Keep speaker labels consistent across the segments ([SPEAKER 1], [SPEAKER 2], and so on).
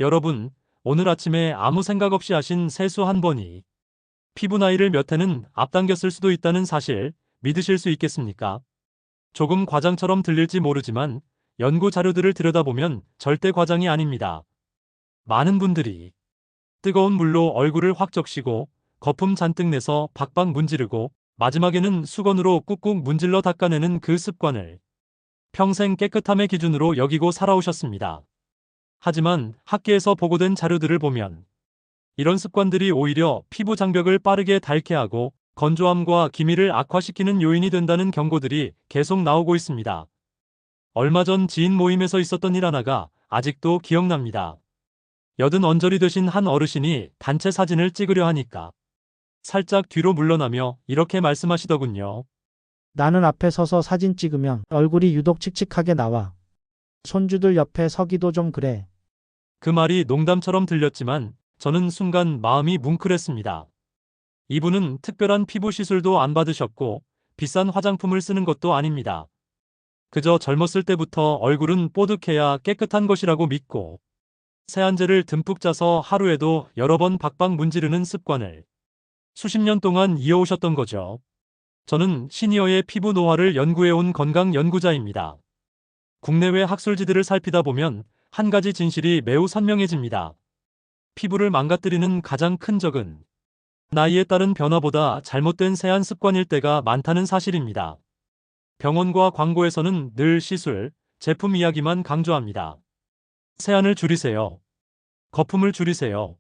[SPEAKER 1] 여러분, 오늘 아침에 아무 생각 없이 하신 세수 한 번이 피부 나이를 몇 해는 앞당겼을 수도 있다는 사실 믿으실 수 있겠습니까? 조금 과장처럼 들릴지 모르지만 연구 자료들을 들여다보면 절대 과장이 아닙니다. 많은 분들이 뜨거운 물로 얼굴을 확 적시고 거품 잔뜩 내서 박박 문지르고 마지막에는 수건으로 꾹꾹 문질러 닦아내는 그 습관을 평생 깨끗함의 기준으로 여기고 살아오셨습니다. 하지만 학계에서 보고된 자료들을 보면 이런 습관들이 오히려 피부 장벽을 빠르게 닳게 하고 건조함과 기미를 악화시키는 요인이 된다는 경고들이 계속 나오고 있습니다. 얼마 전 지인 모임에서 있었던 일 하나가 아직도 기억납니다. 여든 언저리 되신 한 어르신이 단체 사진을 찍으려 하니까 살짝 뒤로 물러나며 이렇게 말씀하시더군요.
[SPEAKER 2] 나는 앞에 서서 사진 찍으면 얼굴이 유독 칙칙하게 나와. 손주들 옆에 서기도 좀 그래.
[SPEAKER 1] 그 말이 농담처럼 들렸지만 저는 순간 마음이 뭉클했습니다. 이분은 특별한 피부 시술도 안 받으셨고 비싼 화장품을 쓰는 것도 아닙니다. 그저 젊었을 때부터 얼굴은 뽀득해야 깨끗한 것이라고 믿고 세안제를 듬뿍 짜서 하루에도 여러 번 박박 문지르는 습관을 수십 년 동안 이어오셨던 거죠. 저는 시니어의 피부 노화를 연구해온 건강 연구자입니다. 국내외 학술지들을 살피다 보면 한 가지 진실이 매우 선명해집니다. 피부를 망가뜨리는 가장 큰 적은 나이에 따른 변화보다 잘못된 세안 습관일 때가 많다는 사실입니다. 병원과 광고에서는 늘 시술, 제품 이야기만 강조합니다. 세안을 줄이세요. 거품을 줄이세요.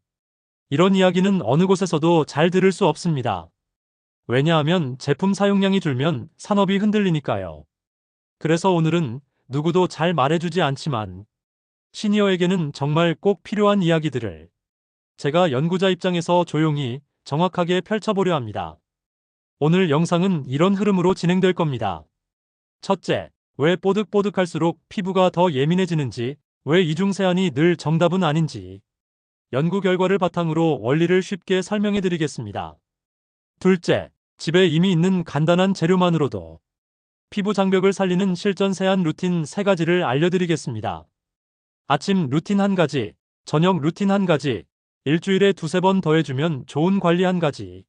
[SPEAKER 1] 이런 이야기는 어느 곳에서도 잘 들을 수 없습니다. 왜냐하면 제품 사용량이 줄면 산업이 흔들리니까요. 그래서 오늘은 누구도 잘 말해주지 않지만 시니어에게는 정말 꼭 필요한 이야기들을 제가 연구자 입장에서 조용히 정확하게 펼쳐보려 합니다. 오늘 영상은 이런 흐름으로 진행될 겁니다. 첫째, 왜 뽀득뽀득할수록 피부가 더 예민해지는지, 왜 이중 세안이 늘 정답은 아닌지, 연구 결과를 바탕으로 원리를 쉽게 설명해 드리겠습니다. 둘째, 집에 이미 있는 간단한 재료만으로도 피부 장벽을 살리는 실전 세안 루틴 3가지를 알려드리겠습니다. 아침 루틴 1가지, 저녁 루틴 1가지, 일주일에 2~3번 더해주면 좋은 관리 1가지.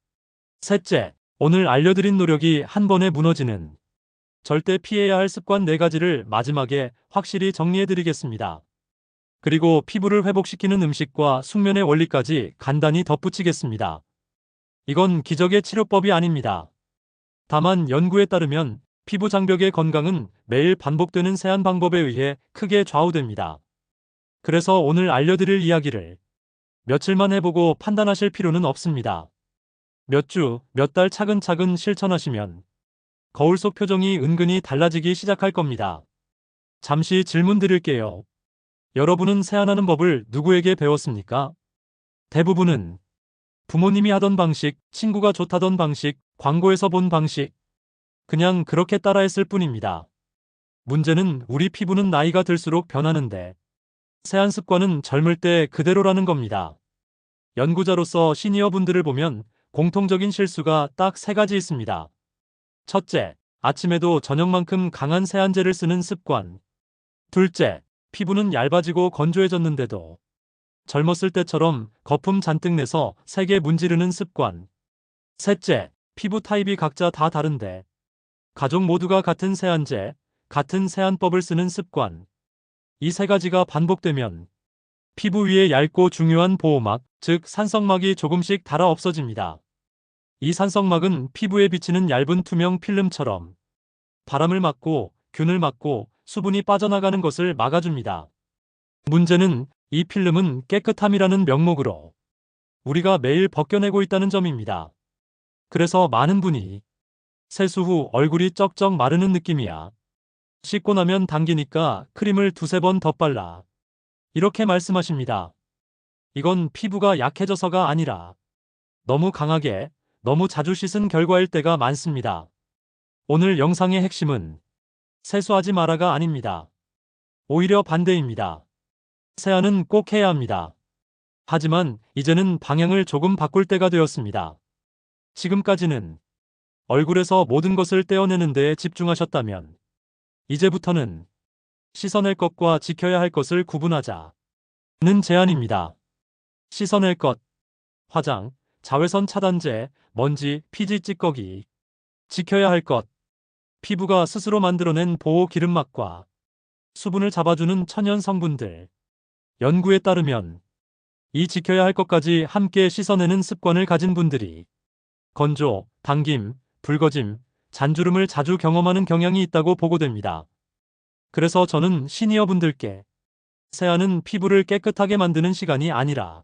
[SPEAKER 1] 셋째, 오늘 알려드린 노력이 한 번에 무너지는 절대 피해야 할 습관 4가지를 마지막에 확실히 정리해드리겠습니다. 그리고 피부를 회복시키는 음식과 숙면의 원리까지 간단히 덧붙이겠습니다. 이건 기적의 치료법이 아닙니다. 다만 연구에 따르면 피부 장벽의 건강은 매일 반복되는 세안 방법에 의해 크게 좌우됩니다. 그래서 오늘 알려드릴 이야기를 며칠만 해보고 판단하실 필요는 없습니다. 몇 주, 몇 달 차근차근 실천하시면 거울 속 표정이 은근히 달라지기 시작할 겁니다. 잠시 질문 드릴게요. 여러분은 세안하는 법을 누구에게 배웠습니까? 대부분은 부모님이 하던 방식, 친구가 좋다던 방식, 광고에서 본 방식, 그냥 그렇게 따라했을 뿐입니다. 문제는 우리 피부는 나이가 들수록 변하는데 세안 습관은 젊을 때 그대로라는 겁니다. 연구자로서 시니어분들을 보면 공통적인 실수가 딱 3가지 있습니다. 첫째, 아침에도 저녁만큼 강한 세안제를 쓰는 습관. 둘째, 피부는 얇아지고 건조해졌는데도 젊었을 때처럼 거품 잔뜩 내서 세게 문지르는 습관. 셋째, 피부 타입이 각자 다 다른데 가족 모두가 같은 세안제, 같은 세안법을 쓰는 습관. 이 3가지가 반복되면 피부 위에 얇고 중요한 보호막, 즉 산성막이 조금씩 닳아 없어집니다. 이 산성막은 피부에 비치는 얇은 투명 필름처럼 바람을 막고 균을 막고 수분이 빠져나가는 것을 막아줍니다. 문제는 이 필름은 깨끗함이라는 명목으로 우리가 매일 벗겨내고 있다는 점입니다. 그래서 많은 분이 세수 후 얼굴이 쩍쩍 마르는 느낌이야. 씻고 나면 당기니까 크림을 2~3번 더 발라. 이렇게 말씀하십니다. 이건 피부가 약해져서가 아니라 너무 강하게, 너무 자주 씻은 결과일 때가 많습니다. 오늘 영상의 핵심은 세수하지 마라가 아닙니다. 오히려 반대입니다. 세안은 꼭 해야 합니다. 하지만 이제는 방향을 조금 바꿀 때가 되었습니다. 지금까지는 얼굴에서 모든 것을 떼어내는 데에 집중하셨다면 이제부터는 씻어낼 것과 지켜야 할 것을 구분하자. 는 제안입니다. 씻어낼 것, 화장, 자외선 차단제, 먼지, 피지 찌꺼기. 지켜야 할 것, 피부가 스스로 만들어낸 보호 기름막과 수분을 잡아주는 천연 성분들. 연구에 따르면 이 지켜야 할 것까지 함께 씻어내는 습관을 가진 분들이 건조, 당김, 붉어짐, 잔주름을 자주 경험하는 경향이 있다고 보고됩니다. 그래서 저는 시니어 분들께 세안은 피부를 깨끗하게 만드는 시간이 아니라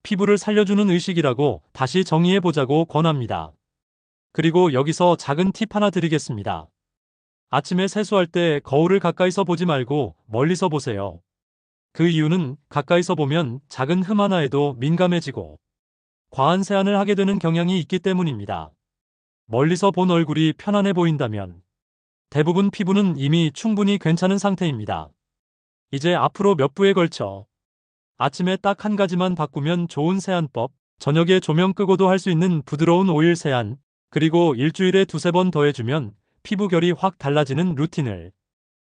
[SPEAKER 1] 피부를 살려주는 의식이라고 다시 정의해보자고 권합니다. 그리고 여기서 작은 팁 하나 드리겠습니다. 아침에 세수할 때 거울을 가까이서 보지 말고 멀리서 보세요. 그 이유는 가까이서 보면 작은 흠 하나에도 민감해지고 과한 세안을 하게 되는 경향이 있기 때문입니다. 멀리서 본 얼굴이 편안해 보인다면 대부분 피부는 이미 충분히 괜찮은 상태입니다. 이제 앞으로 몇 부에 걸쳐 아침에 딱 한 가지만 바꾸면 좋은 세안법, 저녁에 조명 끄고도 할 수 있는 부드러운 오일 세안, 그리고 일주일에 두세 번 더해주면 피부 결이 확 달라지는 루틴을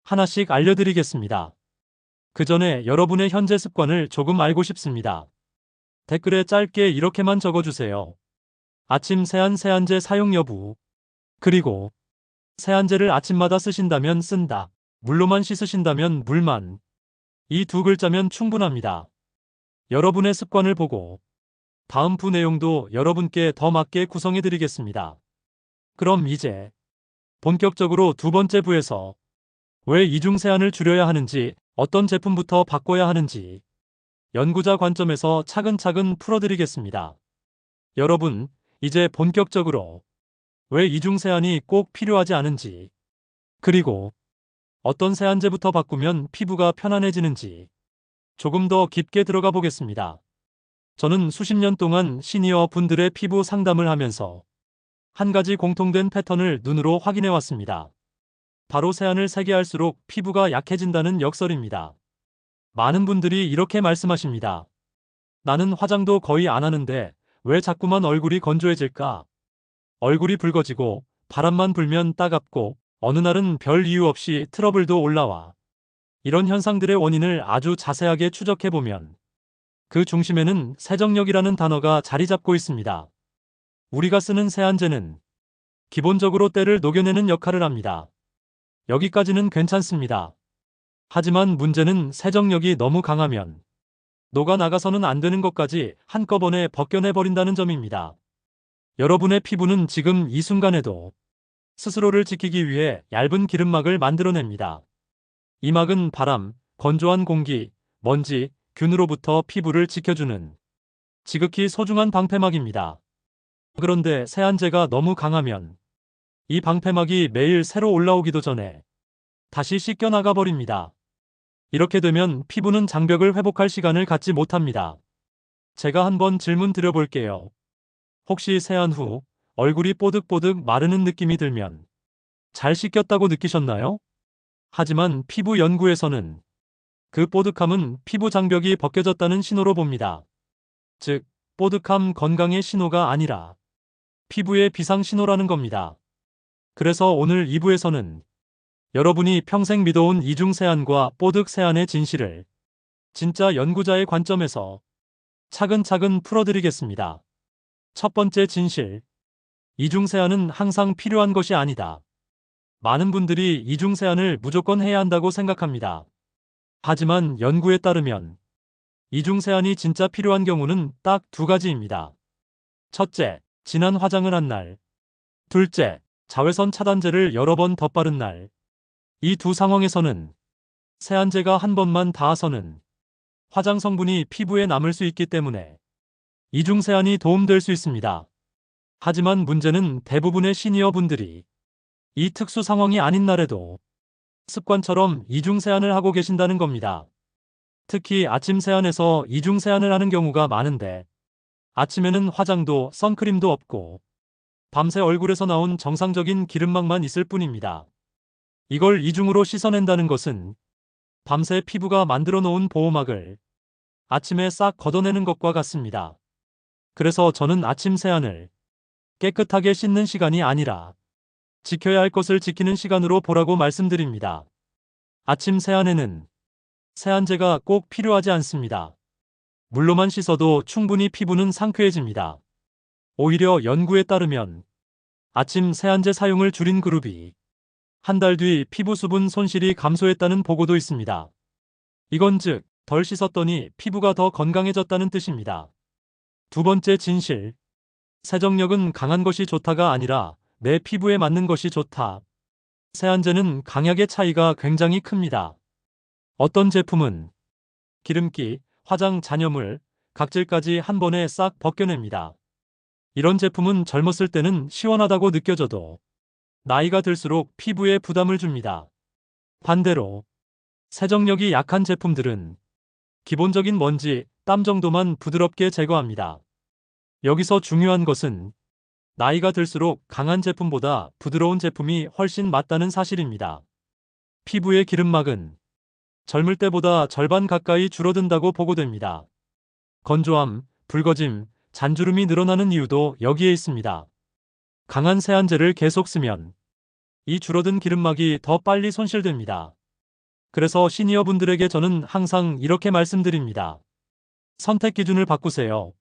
[SPEAKER 1] 하나씩 알려드리겠습니다. 그 전에 여러분의 현재 습관을 조금 알고 싶습니다. 댓글에 짧게 이렇게만 적어주세요. 아침 세안제 사용 여부. 그리고 세안제를 아침마다 쓰신다면 쓴다. 물로만 씻으신다면 물만. 이 두 글자면 충분합니다. 여러분의 습관을 보고 다음 부 내용도 여러분께 더 맞게 구성해드리겠습니다. 그럼 이제 본격적으로 두 번째 부에서 왜 이중 세안을 줄여야 하는지, 어떤 제품부터 바꿔야 하는지 연구자 관점에서 차근차근 풀어드리겠습니다. 여러분, 이제 본격적으로 왜 이중 세안이 꼭 필요하지 않은지, 그리고 어떤 세안제부터 바꾸면 피부가 편안해지는지 조금 더 깊게 들어가 보겠습니다. 저는 수십 년 동안 시니어 분들의 피부 상담을 하면서 한 가지 공통된 패턴을 눈으로 확인해 왔습니다. 바로 세안을 세게 할수록 피부가 약해진다는 역설입니다. 많은 분들이 이렇게 말씀하십니다. 나는 화장도 거의 안 하는데 왜 자꾸만 얼굴이 건조해질까? 얼굴이 붉어지고 바람만 불면 따갑고 어느 날은 별 이유 없이 트러블도 올라와. 이런 현상들의 원인을 아주 자세하게 추적해보면 그 중심에는 세정력이라는 단어가 자리 잡고 있습니다. 우리가 쓰는 세안제는 기본적으로 때를 녹여내는 역할을 합니다. 여기까지는 괜찮습니다. 하지만 문제는 세정력이 너무 강하면 녹아나가서는 안 되는 것까지 한꺼번에 벗겨내버린다는 점입니다. 여러분의 피부는 지금 이 순간에도 스스로를 지키기 위해 얇은 기름막을 만들어냅니다. 이 막은 바람, 건조한 공기, 먼지, 균으로부터 피부를 지켜주는 지극히 소중한 방패막입니다. 그런데 세안제가 너무 강하면 이 방패막이 매일 새로 올라오기도 전에 다시 씻겨나가 버립니다. 이렇게 되면 피부는 장벽을 회복할 시간을 갖지 못합니다. 제가 한번 질문 드려볼게요. 혹시 세안 후 얼굴이 뽀득뽀득 마르는 느낌이 들면 잘 씻겼다고 느끼셨나요? 하지만 피부 연구에서는 그 뽀득함은 피부 장벽이 벗겨졌다는 신호로 봅니다. 즉, 뽀득함 건강의 신호가 아니라 피부의 비상 신호라는 겁니다. 그래서 오늘 2부에서는 여러분이 평생 믿어온 이중 세안과 뽀득 세안의 진실을 진짜 연구자의 관점에서 차근차근 풀어드리겠습니다. 첫 번째 진실. 이중 세안은 항상 필요한 것이 아니다. 많은 분들이 이중 세안을 무조건 해야 한다고 생각합니다. 하지만 연구에 따르면 이중 세안이 진짜 필요한 경우는 딱 두 가지입니다. 첫째, 진한 화장을 한 날. 둘째, 자외선 차단제를 여러 번 덧바른 날. 이 두 상황에서는 세안제가 한 번만 닿아서는 화장 성분이 피부에 남을 수 있기 때문에 이중 세안이 도움될 수 있습니다. 하지만 문제는 대부분의 시니어 분들이 이 특수 상황이 아닌 날에도 습관처럼 이중 세안을 하고 계신다는 겁니다. 특히 아침 세안에서 이중 세안을 하는 경우가 많은데 아침에는 화장도 선크림도 없고 밤새 얼굴에서 나온 정상적인 기름막만 있을 뿐입니다. 이걸 이중으로 씻어낸다는 것은 밤새 피부가 만들어 놓은 보호막을 아침에 싹 걷어내는 것과 같습니다. 그래서 저는 아침 세안을 깨끗하게 씻는 시간이 아니라 지켜야 할 것을 지키는 시간으로 보라고 말씀드립니다. 아침 세안에는 세안제가 꼭 필요하지 않습니다. 물로만 씻어도 충분히 피부는 상쾌해집니다. 오히려 연구에 따르면 아침 세안제 사용을 줄인 그룹이 한 달 뒤 피부 수분 손실이 감소했다는 보고도 있습니다. 이건 즉, 덜 씻었더니 피부가 더 건강해졌다는 뜻입니다. 두 번째 진실. 세정력은 강한 것이 좋다가 아니라 내 피부에 맞는 것이 좋다. 세안제는 강약의 차이가 굉장히 큽니다. 어떤 제품은 기름기, 화장 잔여물, 각질까지 한 번에 싹 벗겨냅니다. 이런 제품은 젊었을 때는 시원하다고 느껴져도 나이가 들수록 피부에 부담을 줍니다. 반대로 세정력이 약한 제품들은 기본적인 먼지, 땀 정도만 부드럽게 제거합니다. 여기서 중요한 것은 나이가 들수록 강한 제품보다 부드러운 제품이 훨씬 맞다는 사실입니다. 피부의 기름막은 젊을 때보다 절반 가까이 줄어든다고 보고됩니다. 건조함, 붉어짐, 잔주름이 늘어나는 이유도 여기에 있습니다. 강한 세안제를 계속 쓰면 이 줄어든 기름막이 더 빨리 손실됩니다. 그래서 시니어분들에게 저는 항상 이렇게 말씀드립니다. 선택 기준을 바꾸세요.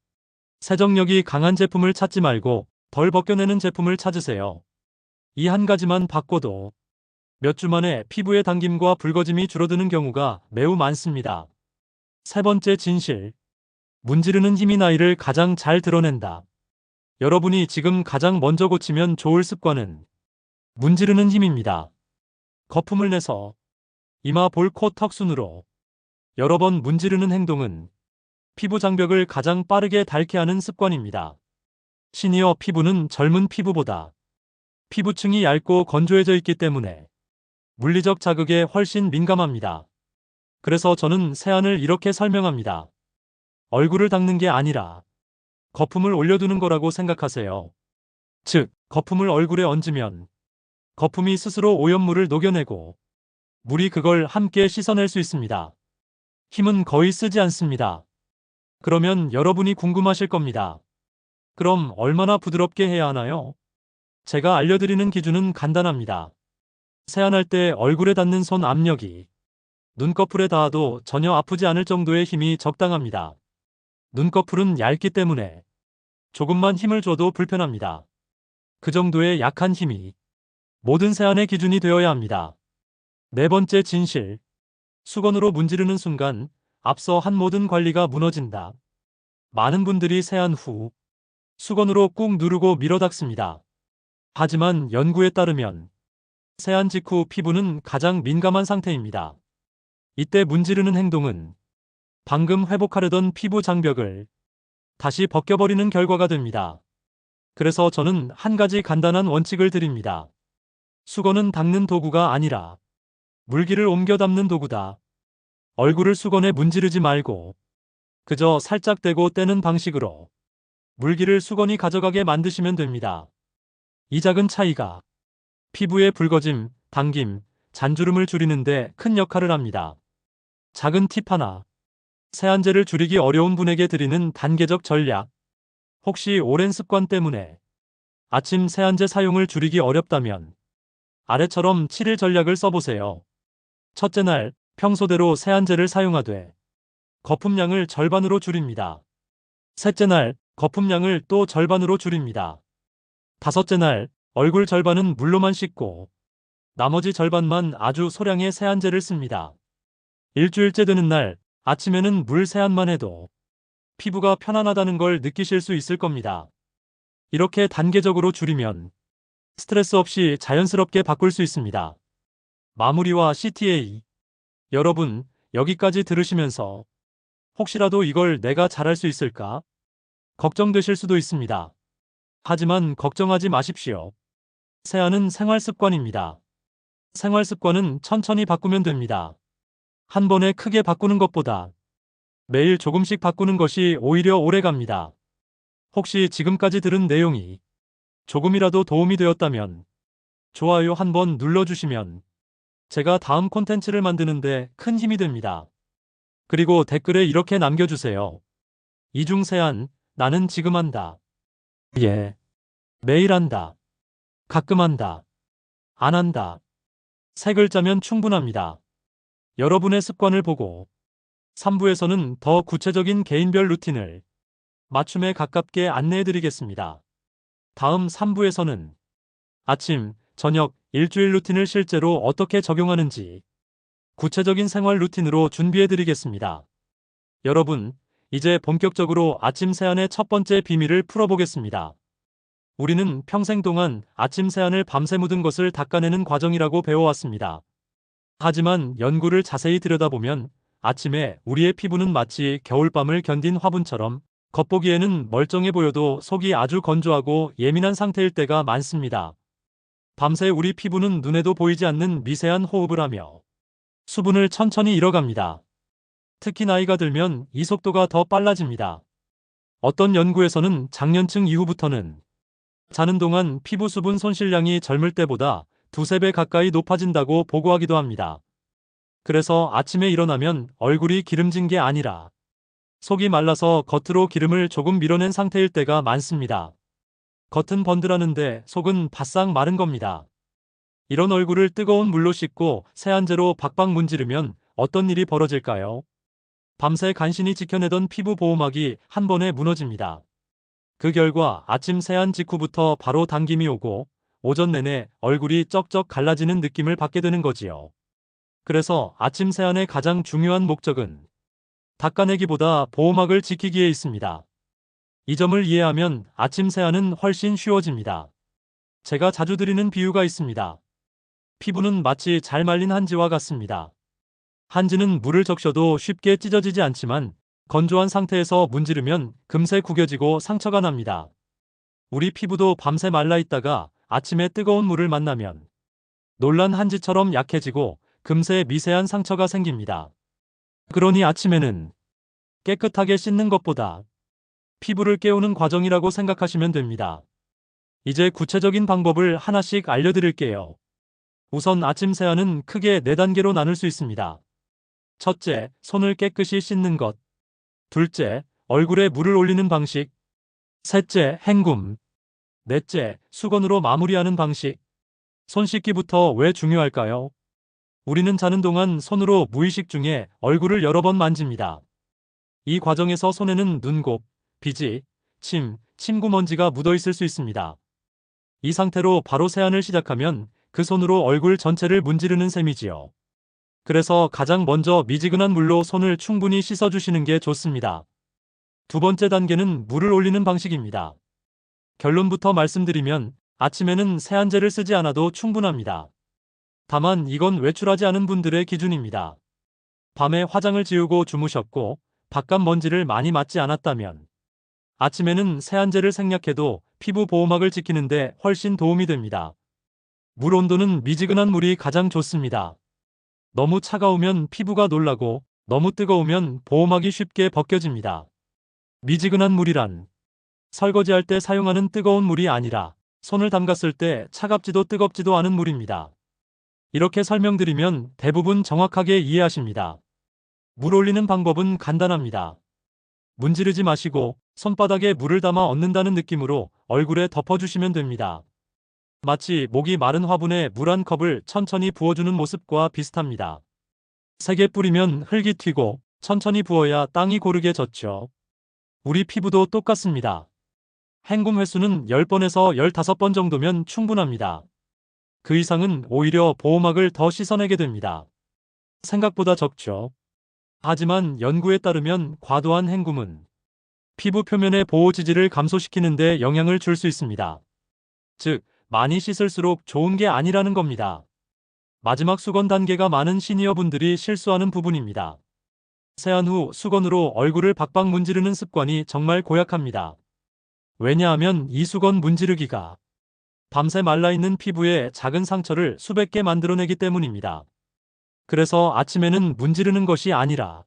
[SPEAKER 1] 세정력이 강한 제품을 찾지 말고 덜 벗겨내는 제품을 찾으세요. 이 한 가지만 바꿔도 몇 주 만에 피부의 당김과 붉어짐이 줄어드는 경우가 매우 많습니다. 세 번째 진실. 문지르는 힘이 나이를 가장 잘 드러낸다. 여러분이 지금 가장 먼저 고치면 좋을 습관은 문지르는 힘입니다. 거품을 내서 이마, 볼, 코, 턱 순으로 여러 번 문지르는 행동은 피부 장벽을 가장 빠르게 닳게 하는 습관입니다. 시니어 피부는 젊은 피부보다 피부층이 얇고 건조해져 있기 때문에 물리적 자극에 훨씬 민감합니다. 그래서 저는 세안을 이렇게 설명합니다. 얼굴을 닦는 게 아니라 거품을 올려두는 거라고 생각하세요. 즉, 거품을 얼굴에 얹으면 거품이 스스로 오염물을 녹여내고 물이 그걸 함께 씻어낼 수 있습니다. 힘은 거의 쓰지 않습니다. 그러면 여러분이 궁금하실 겁니다. 그럼 얼마나 부드럽게 해야 하나요? 제가 알려드리는 기준은 간단합니다. 세안할 때 얼굴에 닿는 손 압력이 눈꺼풀에 닿아도 전혀 아프지 않을 정도의 힘이 적당합니다. 눈꺼풀은 얇기 때문에 조금만 힘을 줘도 불편합니다. 그 정도의 약한 힘이 모든 세안의 기준이 되어야 합니다. 네 번째 진실. 수건으로 문지르는 순간 앞서 한 모든 관리가 무너진다. 많은 분들이 세안 후 수건으로 꾹 누르고 밀어 닦습니다. 하지만 연구에 따르면 세안 직후 피부는 가장 민감한 상태입니다. 이때 문지르는 행동은 방금 회복하려던 피부 장벽을 다시 벗겨버리는 결과가 됩니다. 그래서 저는 한 가지 간단한 원칙을 드립니다. 수건은 닦는 도구가 아니라 물기를 옮겨 담는 도구다. 얼굴을 수건에 문지르지 말고 그저 살짝 대고 떼는 방식으로 물기를 수건이 가져가게 만드시면 됩니다. 이 작은 차이가 피부의 붉어짐, 당김, 잔주름을 줄이는데 큰 역할을 합니다. 작은 팁 하나. 세안제를 줄이기 어려운 분에게 드리는 단계적 전략. 혹시 오랜 습관 때문에 아침 세안제 사용을 줄이기 어렵다면 아래처럼 7일 전략을 써보세요. 첫째 날, 평소대로 세안제를 사용하되 거품량을 절반으로 줄입니다. 셋째 날, 거품량을 또 절반으로 줄입니다. 다섯째 날, 얼굴 절반은 물로만 씻고 나머지 절반만 아주 소량의 세안제를 씁니다. 일주일째 되는 날, 아침에는 물 세안만 해도 피부가 편안하다는 걸 느끼실 수 있을 겁니다. 이렇게 단계적으로 줄이면 스트레스 없이 자연스럽게 바꿀 수 있습니다. 마무리와 CTA. 여러분, 여기까지 들으시면서 혹시라도 이걸 내가 잘할 수 있을까? 걱정되실 수도 있습니다. 하지만 걱정하지 마십시오. 세안은 생활 습관입니다. 생활 습관은 천천히 바꾸면 됩니다. 한 번에 크게 바꾸는 것보다 매일 조금씩 바꾸는 것이 오히려 오래 갑니다. 혹시 지금까지 들은 내용이 조금이라도 도움이 되었다면 좋아요 한번 눌러주시면 제가 다음 콘텐츠를 만드는데 큰 힘이 됩니다. 그리고 댓글에 이렇게 남겨주세요. 이중 세안, 나는 지금 한다. 예. 매일 한다. 가끔 한다. 안 한다. 세 글자면 충분합니다. 여러분의 습관을 보고 3부에서는 더 구체적인 개인별 루틴을 맞춤에 가깝게 안내해 드리겠습니다. 다음 3부에서는 아침, 저녁, 일주일 루틴을 실제로 어떻게 적용하는지 구체적인 생활 루틴으로 준비해 드리겠습니다. 여러분, 이제 본격적으로 아침 세안의 첫 번째 비밀을 풀어보겠습니다. 우리는 평생 동안 아침 세안을 밤새 묻은 것을 닦아내는 과정이라고 배워왔습니다. 하지만 연구를 자세히 들여다보면 아침에 우리의 피부는 마치 겨울밤을 견딘 화분처럼 겉보기에는 멀쩡해 보여도 속이 아주 건조하고 예민한 상태일 때가 많습니다. 밤새 우리 피부는 눈에도 보이지 않는 미세한 호흡을 하며 수분을 천천히 잃어갑니다. 특히 나이가 들면 이 속도가 더 빨라집니다. 어떤 연구에서는 장년층 이후부터는 자는 동안 피부 수분 손실량이 젊을 때보다 두세 배 가까이 높아진다고 보고하기도 합니다. 그래서 아침에 일어나면 얼굴이 기름진 게 아니라 속이 말라서 겉으로 기름을 조금 밀어낸 상태일 때가 많습니다. 겉은 번들하는데 속은 바싹 마른 겁니다. 이런 얼굴을 뜨거운 물로 씻고 세안제로 박박 문지르면 어떤 일이 벌어질까요? 밤새 간신히 지켜내던 피부 보호막이 한 번에 무너집니다. 그 결과 아침 세안 직후부터 바로 당김이 오고 오전 내내 얼굴이 쩍쩍 갈라지는 느낌을 받게 되는 거지요. 그래서 아침 세안의 가장 중요한 목적은 닦아내기보다 보호막을 지키기에 있습니다. 이 점을 이해하면 아침 세안은 훨씬 쉬워집니다. 제가 자주 드리는 비유가 있습니다. 피부는 마치 잘 말린 한지와 같습니다. 한지는 물을 적셔도 쉽게 찢어지지 않지만 건조한 상태에서 문지르면 금세 구겨지고 상처가 납니다. 우리 피부도 밤새 말라 있다가 아침에 뜨거운 물을 만나면 놀란 한지처럼 약해지고 금세 미세한 상처가 생깁니다. 그러니 아침에는 깨끗하게 씻는 것보다 피부를 깨우는 과정이라고 생각하시면 됩니다. 이제 구체적인 방법을 하나씩 알려드릴게요. 우선 아침 세안은 크게 4단계로 나눌 수 있습니다. 첫째, 손을 깨끗이 씻는 것. 둘째, 얼굴에 물을 올리는 방식. 셋째, 헹굼. 넷째, 수건으로 마무리하는 방식. 손 씻기부터 왜 중요할까요? 우리는 자는 동안 손으로 무의식 중에 얼굴을 여러 번 만집니다. 이 과정에서 손에는 눈곱, 비지, 침구먼지가 묻어 있을 수 있습니다. 이 상태로 바로 세안을 시작하면 그 손으로 얼굴 전체를 문지르는 셈이지요. 그래서 가장 먼저 미지근한 물로 손을 충분히 씻어주시는 게 좋습니다. 두 번째 단계는 물을 올리는 방식입니다. 결론부터 말씀드리면 아침에는 세안제를 쓰지 않아도 충분합니다. 다만 이건 외출하지 않은 분들의 기준입니다. 밤에 화장을 지우고 주무셨고 바깥 먼지를 많이 맞지 않았다면 아침에는 세안제를 생략해도 피부 보호막을 지키는데 훨씬 도움이 됩니다. 물 온도는 미지근한 물이 가장 좋습니다. 너무 차가우면 피부가 놀라고 너무 뜨거우면 보호막이 쉽게 벗겨집니다. 미지근한 물이란 설거지할 때 사용하는 뜨거운 물이 아니라 손을 담갔을 때 차갑지도 뜨겁지도 않은 물입니다. 이렇게 설명드리면 대부분 정확하게 이해하십니다. 물 올리는 방법은 간단합니다. 문지르지 마시고 손바닥에 물을 담아 얹는다는 느낌으로 얼굴에 덮어주시면 됩니다. 마치 목이 마른 화분에 물 한 컵을 천천히 부어주는 모습과 비슷합니다. 세게 뿌리면 흙이 튀고 천천히 부어야 땅이 고르게 젖죠. 우리 피부도 똑같습니다. 헹굼 횟수는 10번에서 15번 정도면 충분합니다. 그 이상은 오히려 보호막을 더 씻어내게 됩니다. 생각보다 적죠. 하지만 연구에 따르면 과도한 헹굼은 피부 표면의 보호 지질을 감소시키는 데 영향을 줄 수 있습니다. 즉, 많이 씻을수록 좋은 게 아니라는 겁니다. 마지막 수건 단계가 많은 시니어분들이 실수하는 부분입니다. 세안 후 수건으로 얼굴을 박박 문지르는 습관이 정말 고약합니다. 왜냐하면 이 수건 문지르기가 밤새 말라있는 피부에 작은 상처를 수백 개 만들어내기 때문입니다. 그래서 아침에는 문지르는 것이 아니라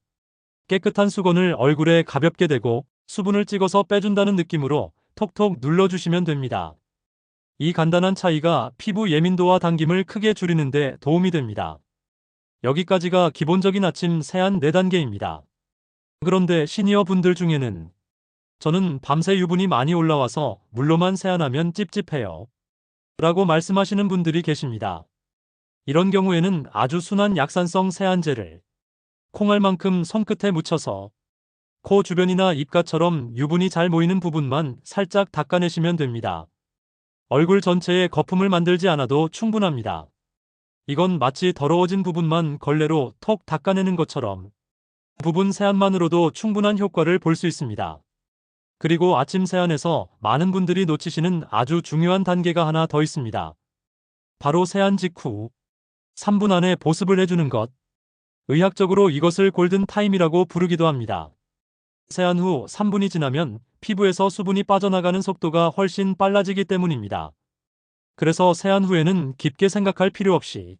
[SPEAKER 1] 깨끗한 수건을 얼굴에 가볍게 대고 수분을 찍어서 빼준다는 느낌으로 톡톡 눌러주시면 됩니다. 이 간단한 차이가 피부 예민도와 당김을 크게 줄이는 데 도움이 됩니다. 여기까지가 기본적인 아침 세안 4단계입니다. 그런데 시니어 분들 중에는 저는 밤새 유분이 많이 올라와서 물로만 세안하면 찝찝해요 라고 말씀하시는 분들이 계십니다. 이런 경우에는 아주 순한 약산성 세안제를 콩알만큼 손끝에 묻혀서 코 주변이나 입가처럼 유분이 잘 모이는 부분만 살짝 닦아내시면 됩니다. 얼굴 전체에 거품을 만들지 않아도 충분합니다. 이건 마치 더러워진 부분만 걸레로 톡 닦아내는 것처럼 부분 세안만으로도 충분한 효과를 볼 수 있습니다. 그리고 아침 세안에서 많은 분들이 놓치시는 아주 중요한 단계가 하나 더 있습니다. 바로 세안 직후 3분 안에 보습을 해주는 것. 의학적으로 이것을 골든 타임이라고 부르기도 합니다. 세안 후 3분이 지나면 피부에서 수분이 빠져나가는 속도가 훨씬 빨라지기 때문입니다. 그래서 세안 후에는 깊게 생각할 필요 없이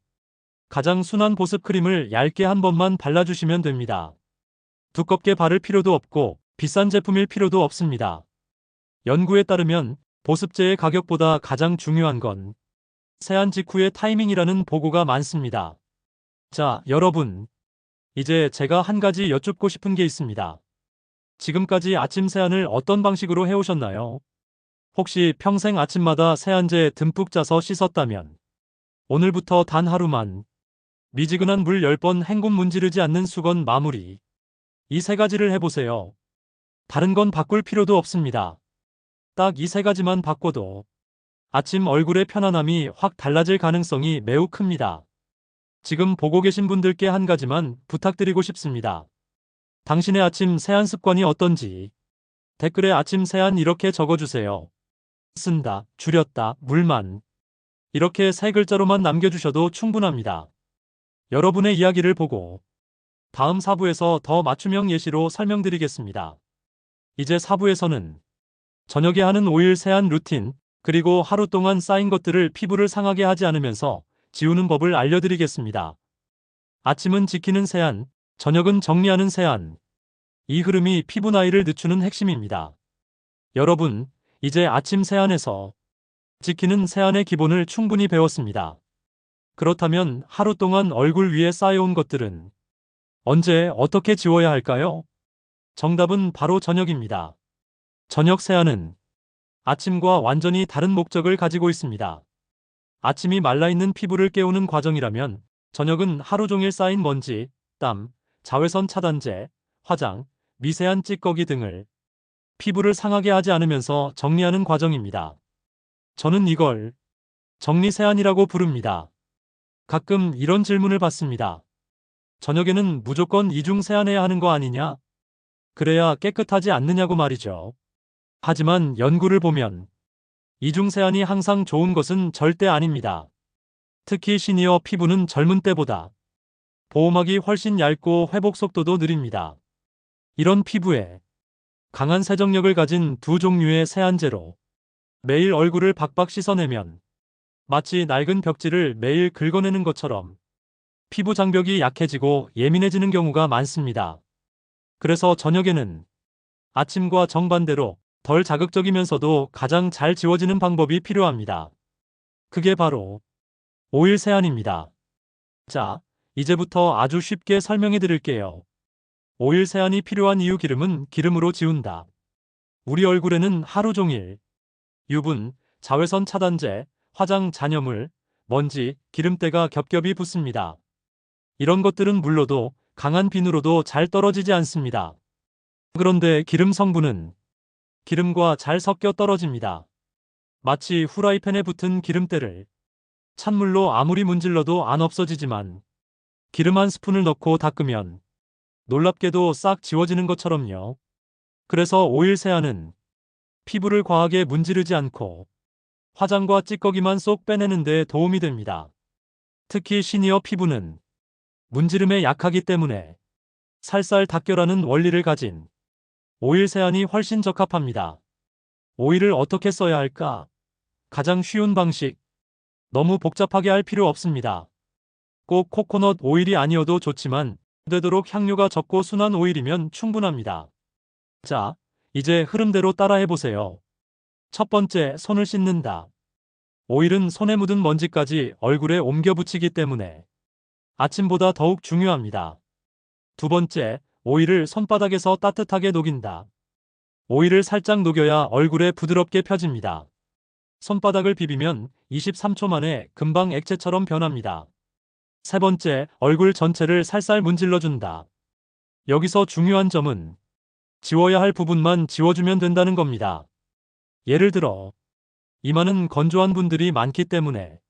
[SPEAKER 1] 가장 순한 보습 크림을 얇게 한 번만 발라주시면 됩니다. 두껍게 바를 필요도 없고 비싼 제품일 필요도 없습니다. 연구에 따르면 보습제의 가격보다 가장 중요한 건 세안 직후의 타이밍이라는 보고가 많습니다. 자, 여러분. 이제 제가 한 가지 여쭙고 싶은 게 있습니다. 지금까지 아침 세안을 어떤 방식으로 해오셨나요? 혹시 평생 아침마다 세안제 듬뿍 짜서 씻었다면 오늘부터 단 하루만 미지근한 물 10번 헹굼 문지르지 않는 수건 마무리. 이 세 가지를 해보세요. 다른 건 바꿀 필요도 없습니다. 딱 이 세 가지만 바꿔도 아침 얼굴의 편안함이 확 달라질 가능성이 매우 큽니다. 지금 보고 계신 분들께 한 가지만 부탁드리고 싶습니다. 당신의 아침 세안 습관이 어떤지 댓글에 아침 세안 이렇게 적어주세요. 쓴다, 줄였다, 물만. 이렇게 세 글자로만 남겨주셔도 충분합니다. 여러분의 이야기를 보고 다음 4부에서 더 맞춤형 예시로 설명드리겠습니다. 이제 4부에서는 저녁에 하는 5일 세안 루틴, 그리고 하루 동안 쌓인 것들을 피부를 상하게 하지 않으면서 지우는 법을 알려드리겠습니다. 아침은 지키는 세안, 저녁은 정리하는 세안. 이 흐름이 피부 나이를 늦추는 핵심입니다. 여러분, 이제 아침 세안에서 지키는 세안의 기본을 충분히 배웠습니다. 그렇다면 하루 동안 얼굴 위에 쌓여온 것들은 언제 어떻게 지워야 할까요? 정답은 바로 저녁입니다. 저녁 세안은 아침과 완전히 다른 목적을 가지고 있습니다. 아침이 말라있는 피부를 깨우는 과정이라면 저녁은 하루 종일 쌓인 먼지, 땀, 자외선 차단제, 화장, 미세한 찌꺼기 등을 피부를 상하게 하지 않으면서 정리하는 과정입니다. 저는 이걸 정리 세안이라고 부릅니다. 가끔 이런 질문을 받습니다. 저녁에는 무조건 이중 세안해야 하는 거 아니냐? 그래야 깨끗하지 않느냐고 말이죠. 하지만 연구를 보면 이중 세안이 항상 좋은 것은 절대 아닙니다. 특히 시니어 피부는 젊은 때보다 보호막이 훨씬 얇고 회복 속도도 느립니다. 이런 피부에 강한 세정력을 가진 두 종류의 세안제로 매일 얼굴을 박박 씻어내면 마치 낡은 벽지를 매일 긁어내는 것처럼 피부 장벽이 약해지고 예민해지는 경우가 많습니다. 그래서 저녁에는 아침과 정반대로 덜 자극적이면서도 가장 잘 지워지는 방법이 필요합니다. 그게 바로 오일 세안입니다. 자, 이제부터 아주 쉽게 설명해 드릴게요. 오일 세안이 필요한 이유. 기름은 기름으로 지운다. 우리 얼굴에는 하루 종일 유분, 자외선 차단제, 화장 잔여물, 먼지, 기름때가 겹겹이 붙습니다. 이런 것들은 물로도 강한 비누로도 잘 떨어지지 않습니다. 그런데 기름 성분은 기름과 잘 섞여 떨어집니다. 마치 후라이팬에 붙은 기름때를 찬물로 아무리 문질러도 안 없어지지만 기름 한 스푼을 넣고 닦으면 놀랍게도 싹 지워지는 것처럼요. 그래서 오일 세안은 피부를 과하게 문지르지 않고 화장과 찌꺼기만 쏙 빼내는 데 도움이 됩니다. 특히 시니어 피부는 문지름에 약하기 때문에 살살 닦여라는 원리를 가진 오일 세안이 훨씬 적합합니다. 오일을 어떻게 써야 할까? 가장 쉬운 방식. 너무 복잡하게 할 필요 없습니다. 꼭 코코넛 오일이 아니어도 좋지만 되도록 향료가 적고 순한 오일이면 충분합니다. 자, 이제 흐름대로 따라해보세요. 첫 번째, 손을 씻는다. 오일은 손에 묻은 먼지까지 얼굴에 옮겨 붙이기 때문에 아침보다 더욱 중요합니다. 두 번째, 오일을 손바닥에서 따뜻하게 녹인다. 오일을 살짝 녹여야 얼굴에 부드럽게 펴집니다. 손바닥을 비비면 23초 만에 금방 액체처럼 변합니다. 세 번째, 얼굴 전체를 살살 문질러준다. 여기서 중요한 점은 지워야 할 부분만 지워주면 된다는 겁니다. 예를 들어, 이마는 건조한 분들이 많기 때문에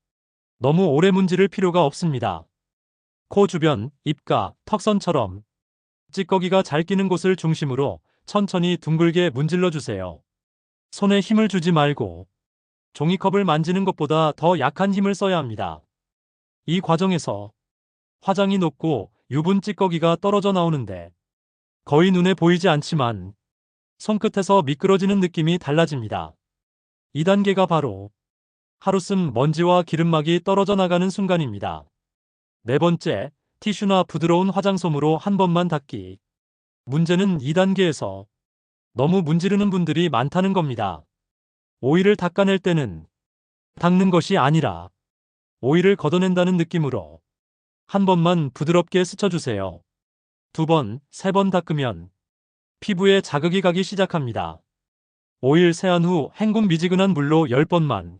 [SPEAKER 1] 너무 오래 문지를 필요가 없습니다. 코 주변, 입가, 턱선처럼 찌꺼기가 잘 끼는 곳을 중심으로 천천히 둥글게 문질러 주세요. 손에 힘을 주지 말고 종이컵을 만지는 것보다 더 약한 힘을 써야 합니다. 이 과정에서 화장이 녹고 유분 찌꺼기가 떨어져 나오는데 거의 눈에 보이지 않지만 손끝에서 미끄러지는 느낌이 달라집니다. 2단계가 바로 하루쓴 먼지와 기름막이 떨어져 나가는 순간입니다. 네 번째, 티슈나 부드러운 화장솜으로 한 번만 닦기. 문제는 2단계에서 너무 문지르는 분들이 많다는 겁니다. 오일을 닦아낼 때는 닦는 것이 아니라 오일을 걷어낸다는 느낌으로 한 번만 부드럽게 스쳐주세요. 2번, 3번 닦으면 피부에 자극이 가기 시작합니다. 오일 세안 후 헹군 미지근한 물로 10번만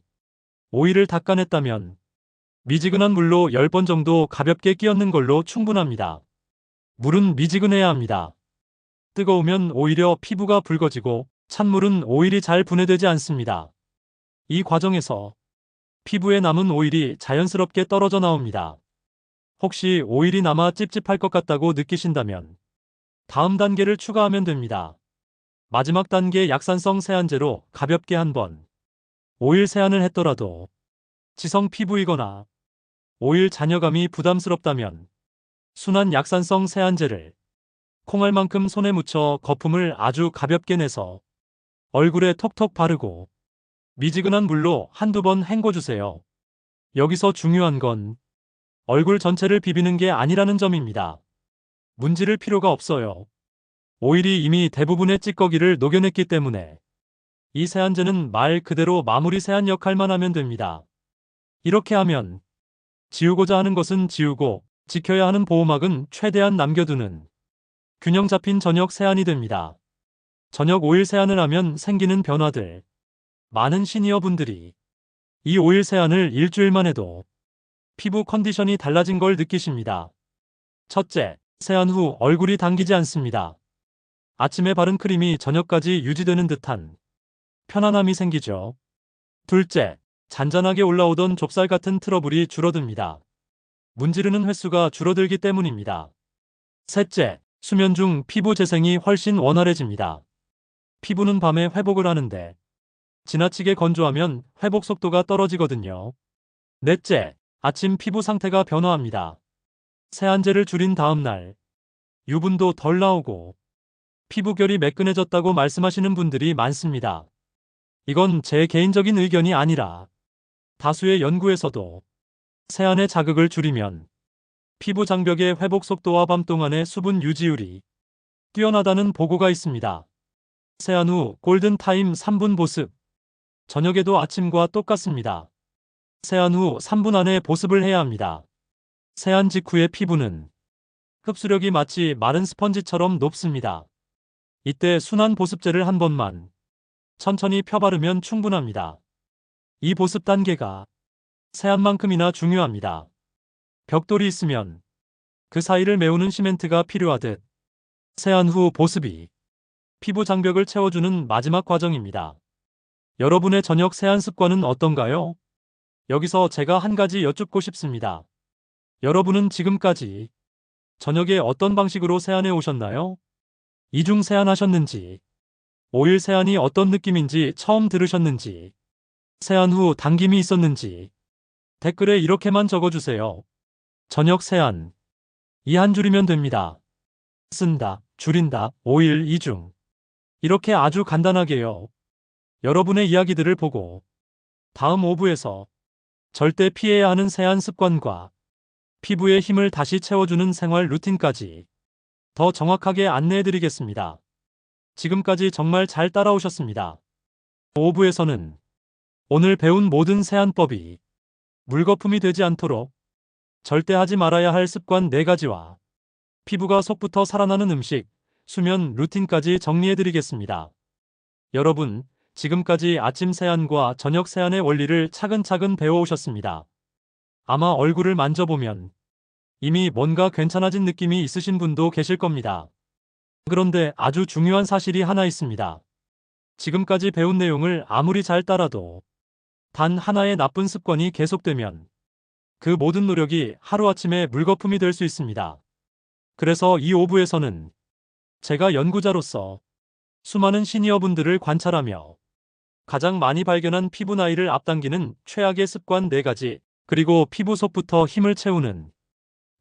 [SPEAKER 1] 오일을 닦아냈다면 미지근한 물로 10번 정도 가볍게 끼얹는 걸로 충분합니다. 물은 미지근해야 합니다. 뜨거우면 오히려 피부가 붉어지고 찬물은 오일이 잘 분해되지 않습니다. 이 과정에서 피부에 남은 오일이 자연스럽게 떨어져 나옵니다. 혹시 오일이 남아 찝찝할 것 같다고 느끼신다면 다음 단계를 추가하면 됩니다. 마지막 단계 약산성 세안제로 가볍게 한번 오일 세안을 했더라도 지성 피부이거나 오일 잔여감이 부담스럽다면 순한 약산성 세안제를 콩알만큼 손에 묻혀 거품을 아주 가볍게 내서 얼굴에 톡톡 바르고 미지근한 물로 한두 번 헹궈주세요. 여기서 중요한 건 얼굴 전체를 비비는 게 아니라는 점입니다. 문지를 필요가 없어요. 오일이 이미 대부분의 찌꺼기를 녹여냈기 때문에 이 세안제는 말 그대로 마무리 세안 역할만 하면 됩니다. 이렇게 하면 지우고자 하는 것은 지우고 지켜야 하는 보호막은 최대한 남겨두는 균형 잡힌 저녁 세안이 됩니다. 저녁 오일 세안을 하면 생기는 변화들. 많은 시니어 분들이 이 오일 세안을 일주일만 해도 피부 컨디션이 달라진 걸 느끼십니다. 첫째, 세안 후 얼굴이 당기지 않습니다. 아침에 바른 크림이 저녁까지 유지되는 듯한 편안함이 생기죠. 둘째, 잔잔하게 올라오던 좁쌀 같은 트러블이 줄어듭니다. 문지르는 횟수가 줄어들기 때문입니다. 셋째, 수면 중 피부 재생이 훨씬 원활해집니다. 피부는 밤에 회복을 하는데 지나치게 건조하면 회복 속도가 떨어지거든요. 넷째, 아침 피부 상태가 변화합니다. 세안제를 줄인 다음 날 유분도 덜 나오고 피부결이 매끈해졌다고 말씀하시는 분들이 많습니다. 이건 제 개인적인 의견이 아니라 다수의 연구에서도 세안의 자극을 줄이면 피부 장벽의 회복 속도와 밤 동안의 수분 유지율이 뛰어나다는 보고가 있습니다. 세안 후 골든타임 3분 보습. 저녁에도 아침과 똑같습니다. 세안 후 3분 안에 보습을 해야 합니다. 세안 직후의 피부는 흡수력이 마치 마른 스펀지처럼 높습니다. 이때 순한 보습제를 한 번만 천천히 펴바르면 충분합니다. 이 보습 단계가 세안만큼이나 중요합니다. 벽돌이 있으면 그 사이를 메우는 시멘트가 필요하듯 세안 후 보습이 피부 장벽을 채워주는 마지막 과정입니다. 여러분의 저녁 세안 습관은 어떤가요? 여기서 제가 한 가지 여쭙고 싶습니다. 여러분은 지금까지 저녁에 어떤 방식으로 세안해 오셨나요? 이중 세안하셨는지, 오일 세안이 어떤 느낌인지 처음 들으셨는지, 세안 후 당김이 있었는지 댓글에 이렇게만 적어주세요. 저녁 세안. 이 한 줄이면 됩니다. 쓴다, 줄인다, 오일 이중. 이렇게 아주 간단하게요. 여러분의 이야기들을 보고 다음 5부에서 절대 피해야 하는 세안 습관과 피부의 힘을 다시 채워주는 생활 루틴까지 더 정확하게 안내해드리겠습니다. 지금까지 정말 잘 따라오셨습니다. 5부에서는 오늘 배운 모든 세안법이 물거품이 되지 않도록 절대 하지 말아야 할 습관 4가지와 피부가 속부터 살아나는 음식, 수면 루틴까지 정리해드리겠습니다. 여러분, 지금까지 아침 세안과 저녁 세안의 원리를 차근차근 배워오셨습니다. 아마 얼굴을 만져보면 이미 뭔가 괜찮아진 느낌이 있으신 분도 계실 겁니다. 그런데 아주 중요한 사실이 하나 있습니다. 지금까지 배운 내용을 아무리 잘 따라도 단 하나의 나쁜 습관이 계속되면 그 모든 노력이 하루아침에 물거품이 될 수 있습니다. 그래서 이 5부에서는 제가 연구자로서 수많은 시니어분들을 관찰하며 가장 많이 발견한 피부 나이를 앞당기는 최악의 습관 4가지, 그리고 피부 속부터 힘을 채우는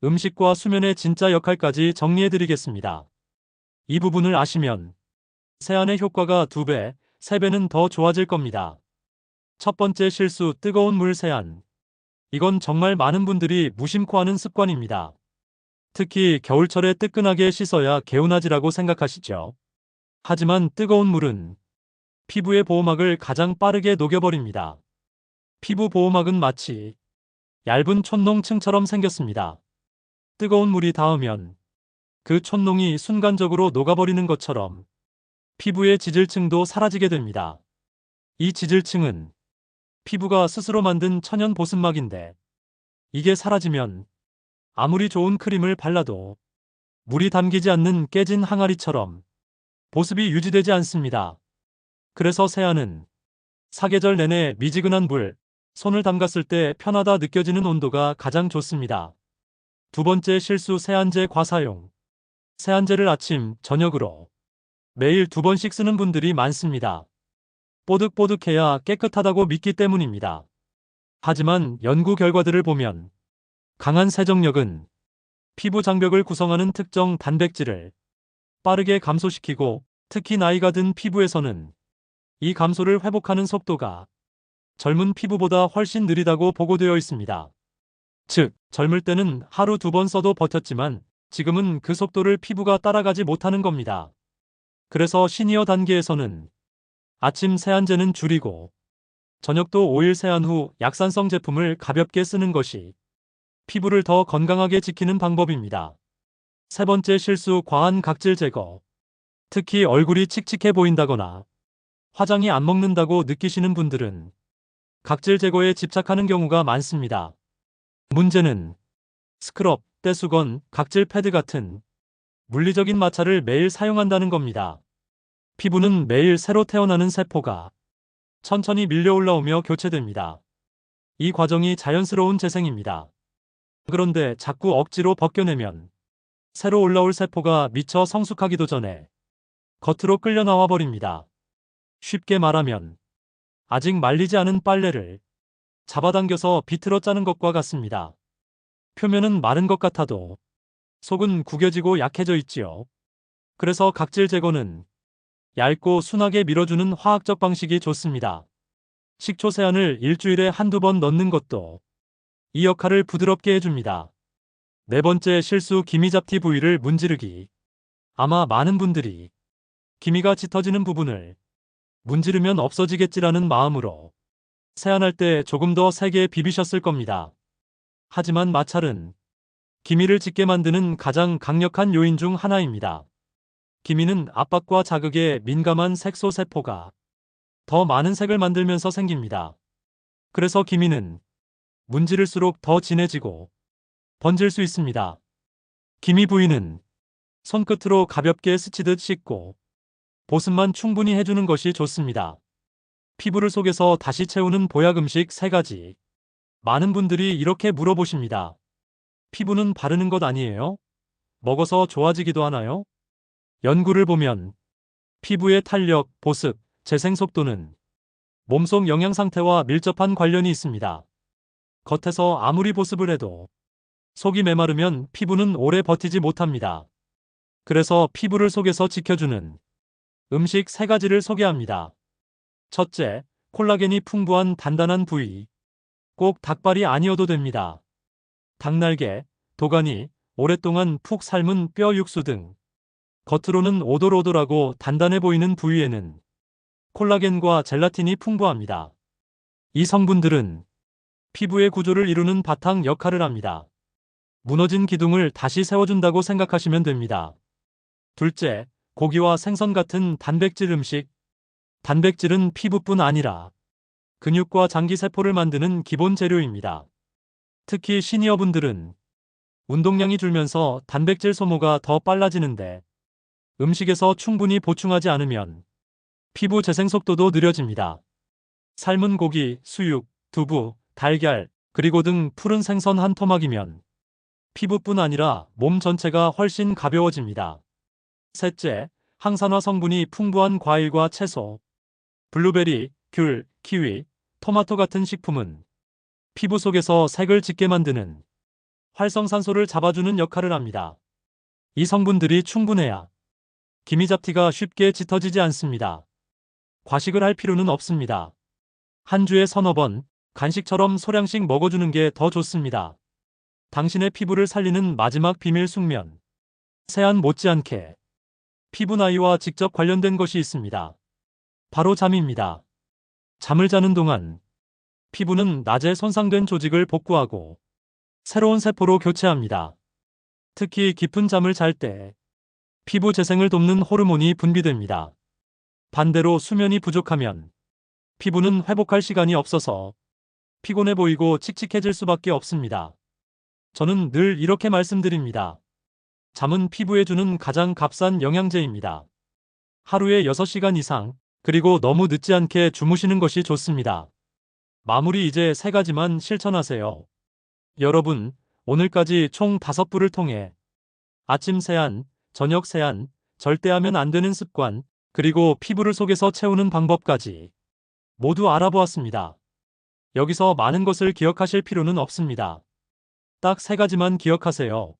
[SPEAKER 1] 음식과 수면의 진짜 역할까지 정리해드리겠습니다. 이 부분을 아시면 세안의 효과가 2배, 3배는 더 좋아질 겁니다. 첫 번째 실수, 뜨거운 물 세안. 이건 정말 많은 분들이 무심코 하는 습관입니다. 특히 겨울철에 뜨끈하게 씻어야 개운하지라고 생각하시죠. 하지만 뜨거운 물은 피부의 보호막을 가장 빠르게 녹여버립니다. 피부 보호막은 마치 얇은 촌농층처럼 생겼습니다. 뜨거운 물이 닿으면 그 촌농이 순간적으로 녹아버리는 것처럼 피부의 지질층도 사라지게 됩니다. 이 지질층은 피부가 스스로 만든 천연 보습막인데, 이게 사라지면 아무리 좋은 크림을 발라도 물이 담기지 않는 깨진 항아리처럼 보습이 유지되지 않습니다. 그래서 세안은 사계절 내내 미지근한 물, 손을 담갔을 때 편하다 느껴지는 온도가 가장 좋습니다. 두 번째 실수, 세안제 과사용. 세안제를 아침, 저녁으로 매일 2번씩 쓰는 분들이 많습니다. 뽀득뽀득해야 깨끗하다고 믿기 때문입니다. 하지만 연구 결과들을 보면 강한 세정력은 피부 장벽을 구성하는 특정 단백질을 빠르게 감소시키고, 특히 나이가 든 피부에서는 이 감소를 회복하는 속도가 젊은 피부보다 훨씬 느리다고 보고되어 있습니다. 즉, 젊을 때는 하루 2번 써도 버텼지만 지금은 그 속도를 피부가 따라가지 못하는 겁니다. 그래서 시니어 단계에서는 아침 세안제는 줄이고 저녁도 오일 세안 후 약산성 제품을 가볍게 쓰는 것이 피부를 더 건강하게 지키는 방법입니다. 세 번째 실수, 과한 각질 제거. 특히 얼굴이 칙칙해 보인다거나 화장이 안 먹는다고 느끼시는 분들은 각질 제거에 집착하는 경우가 많습니다. 문제는 스크럽, 떼수건, 각질 패드 같은 물리적인 마찰을 매일 사용한다는 겁니다. 피부는 매일 새로 태어나는 세포가 천천히 밀려 올라오며 교체됩니다. 이 과정이 자연스러운 재생입니다. 그런데 자꾸 억지로 벗겨내면 새로 올라올 세포가 미처 성숙하기도 전에 겉으로 끌려 나와 버립니다. 쉽게 말하면 아직 말리지 않은 빨래를 잡아당겨서 비틀어 짜는 것과 같습니다. 표면은 마른 것 같아도 속은 구겨지고 약해져 있지요. 그래서 각질 제거는 얇고 순하게 밀어주는 화학적 방식이 좋습니다. 식초 세안을 일주일에 1~2번 넣는 것도 이 역할을 부드럽게 해줍니다. 네 번째 실수, 기미잡티 부위를 문지르기. 아마 많은 분들이 기미가 짙어지는 부분을 문지르면 없어지겠지라는 마음으로 세안할 때 조금 더 세게 비비셨을 겁니다. 하지만 마찰은 기미를 짙게 만드는 가장 강력한 요인 중 하나입니다. 기미는 압박과 자극에 민감한 색소 세포가 더 많은 색을 만들면서 생깁니다. 그래서 기미는 문지를수록 더 진해지고 번질 수 있습니다. 기미 부위는 손끝으로 가볍게 스치듯 씻고 보습만 충분히 해주는 것이 좋습니다. 피부를 속에서 다시 채우는 보약 음식 3가지. 많은 분들이 이렇게 물어보십니다. 피부는 바르는 것 아니에요? 먹어서 좋아지기도 하나요? 연구를 보면 피부의 탄력, 보습, 재생 속도는 몸속 영양 상태와 밀접한 관련이 있습니다. 겉에서 아무리 보습을 해도 속이 메마르면 피부는 오래 버티지 못합니다. 그래서 피부를 속에서 지켜주는 음식 3가지를 소개합니다. 첫째, 콜라겐이 풍부한 단단한 부위. 꼭 닭발이 아니어도 됩니다. 닭날개, 도가니, 오랫동안 푹 삶은 뼈 육수 등 겉으로는 오돌오돌하고 단단해 보이는 부위에는 콜라겐과 젤라틴이 풍부합니다. 이 성분들은 피부의 구조를 이루는 바탕 역할을 합니다. 무너진 기둥을 다시 세워준다고 생각하시면 됩니다. 둘째, 고기와 생선 같은 단백질 음식. 단백질은 피부뿐 아니라 근육과 장기 세포를 만드는 기본 재료입니다. 특히 시니어분들은 운동량이 줄면서 단백질 소모가 더 빨라지는데 음식에서 충분히 보충하지 않으면 피부 재생 속도도 느려집니다. 삶은 고기, 수육, 두부, 달걀, 그리고 등 푸른 생선 한 토막이면 피부뿐 아니라 몸 전체가 훨씬 가벼워집니다. 셋째, 항산화 성분이 풍부한 과일과 채소, 블루베리, 귤, 키위, 토마토 같은 식품은 피부 속에서 색을 짙게 만드는 활성산소를 잡아주는 역할을 합니다. 이 성분들이 충분해야 기미잡티가 쉽게 짙어지지 않습니다. 과식을 할 필요는 없습니다. 한 주에 서너 번 간식처럼 소량씩 먹어주는 게 더 좋습니다. 당신의 피부를 살리는 마지막 비밀 숙면. 세안 못지않게 피부 나이와 직접 관련된 것이 있습니다. 바로 잠입니다. 잠을 자는 동안 피부는 낮에 손상된 조직을 복구하고 새로운 세포로 교체합니다. 특히 깊은 잠을 잘 때 피부 재생을 돕는 호르몬이 분비됩니다. 반대로 수면이 부족하면 피부는 회복할 시간이 없어서 피곤해 보이고 칙칙해질 수밖에 없습니다. 저는 늘 이렇게 말씀드립니다. 잠은 피부에 주는 가장 값싼 영양제입니다. 하루에 6시간 이상, 그리고 너무 늦지 않게 주무시는 것이 좋습니다. 마무리 이제 3가지만 실천하세요. 여러분, 오늘까지 총 5부를 통해 아침 세안, 저녁 세안, 절대 하면 안 되는 습관, 그리고 피부를 속에서 채우는 방법까지 모두 알아보았습니다. 여기서 많은 것을 기억하실 필요는 없습니다. 딱 3가지만 기억하세요.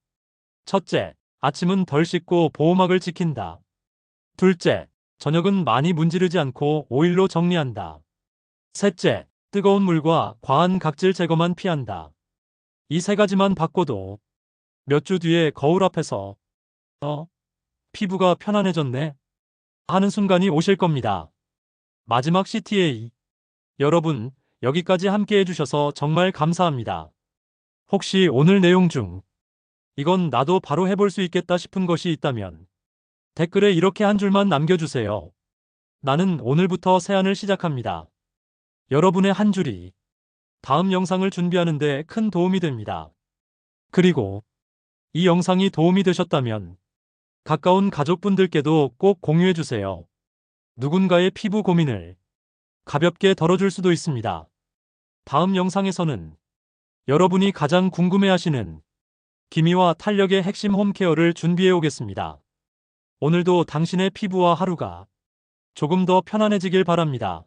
[SPEAKER 1] 첫째, 아침은 덜 씻고 보호막을 지킨다. 둘째, 저녁은 많이 문지르지 않고 오일로 정리한다. 셋째, 뜨거운 물과 과한 각질 제거만 피한다. 이 3가지만 바꿔도 몇 주 뒤에 거울 앞에서 피부가 편안해졌네 하는 순간이 오실 겁니다. 마지막 CTA. 여러분, 여기까지 함께 해주셔서 정말 감사합니다. 혹시 오늘 내용 중 이건 나도 바로 해볼 수 있겠다 싶은 것이 있다면 댓글에 이렇게 한 줄만 남겨주세요. 나는 오늘부터 세안을 시작합니다. 여러분의 한 줄이 다음 영상을 준비하는 데 큰 도움이 됩니다. 그리고 이 영상이 도움이 되셨다면 가까운 가족분들께도 꼭 공유해주세요. 누군가의 피부 고민을 가볍게 덜어줄 수도 있습니다. 다음 영상에서는 여러분이 가장 궁금해하시는 기미와 탄력의 핵심 홈케어를 준비해 오겠습니다. 오늘도 당신의 피부와 하루가 조금 더 편안해지길 바랍니다.